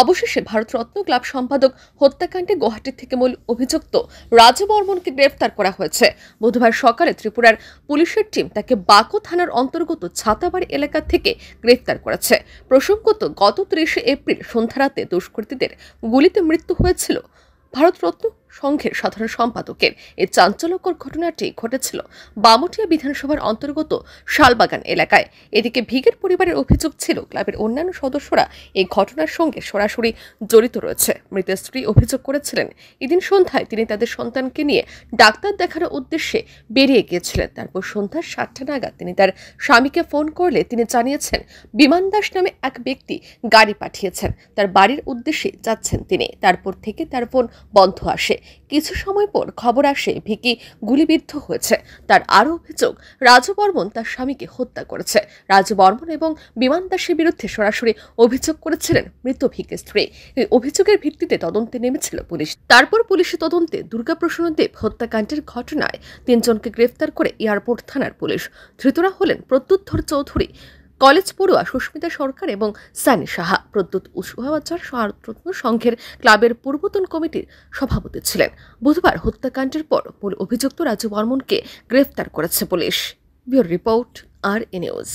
অবশেষে ভারতরত্ন ক্লাব সম্পাদক হত্যাকাণ্ডে গুয়াহাটি থেকে মূল অভিযুক্ত রাজু বর্মনকে গ্রেফতার করা হয়েছে। বুধবার সকালে ত্রিপুরার পুলিশের টিম তাকে বাকো থানার অন্তর্গত ছাতাবাড়ি এলাকা থেকে গ্রেফতার করেছে। প্রসঙ্গত, গত 30 এপ্রিল সন্ধ্যারাতে দুষ্কৃতীদের গুলিতে মৃত্যু হয়েছিল ভারতরত্ন সংঘের সাধারণ সম্পাদকের। এই চাঞ্চল্যকর ঘটনাটি ঘটেছিল বামুটিয়া বিধানসভার অন্তর্গত শালবাগান এলাকায়। এদিকে ভিগের পরিবারের অভিযোগ ছিল ক্লাবের অন্যান্য সদস্যরা এই ঘটনার সঙ্গে সরাসরি জড়িত রয়েছে। মৃতের স্ত্রী অভিযোগ করেছিলেন, এদিন সন্ধ্যায় তিনি তাদের সন্তানকে নিয়ে ডাক্তার দেখানোর উদ্দেশ্যে বেরিয়ে গিয়েছিলেন। তারপর সন্ধ্যা 7টা নাগাদ তিনি তার স্বামীকে ফোন করলে তিনি জানিয়েছেন বিমান দাস নামে এক ব্যক্তি গাড়ি পাঠিয়েছেন, তার বাড়ির উদ্দেশ্যে যাচ্ছেন তিনি। তারপর থেকে তার ফোন বন্ধ আসে। কিছু সময় পর খবর আসে ভিকি গুলিবিদ্ধ হয়েছে। তার আরও অভিযোগ, রাজু বর্মন তার স্বামীকে হত্যা করেছে। রাজু বর্মন এবং বিমান দাসের বিরুদ্ধে সরাসরি অভিযোগ করেছিলেন মৃত ভিকের স্ত্রী। এই অভিযোগের ভিত্তিতে তদন্তে নেমেছিল পুলিশ। তারপর পুলিশের তদন্তে দুর্গাপ্রসন্ন দেব হত্যাকাণ্ডের ঘটনায় 3 জনকে গ্রেফতার করে এয়ারপোর্ট থানার পুলিশ। ধৃতরা হলেন প্রত্যুত্তর চৌধুরী, কলেজ পড়ুয়া সুস্মিতা সরকার এবং সানি সাহা। প্রদ্যুৎ উৎসবাচার ভারতরত্ন সংঘের ক্লাবের পূর্বতন কমিটির সভাপতি ছিলেন। বুধবার হত্যাকাণ্ডের পর মূল অভিযুক্ত রাজু বর্মনকে গ্রেফতার করেছে পুলিশ। ব্যুরো রিপোর্ট, আর নিউজ।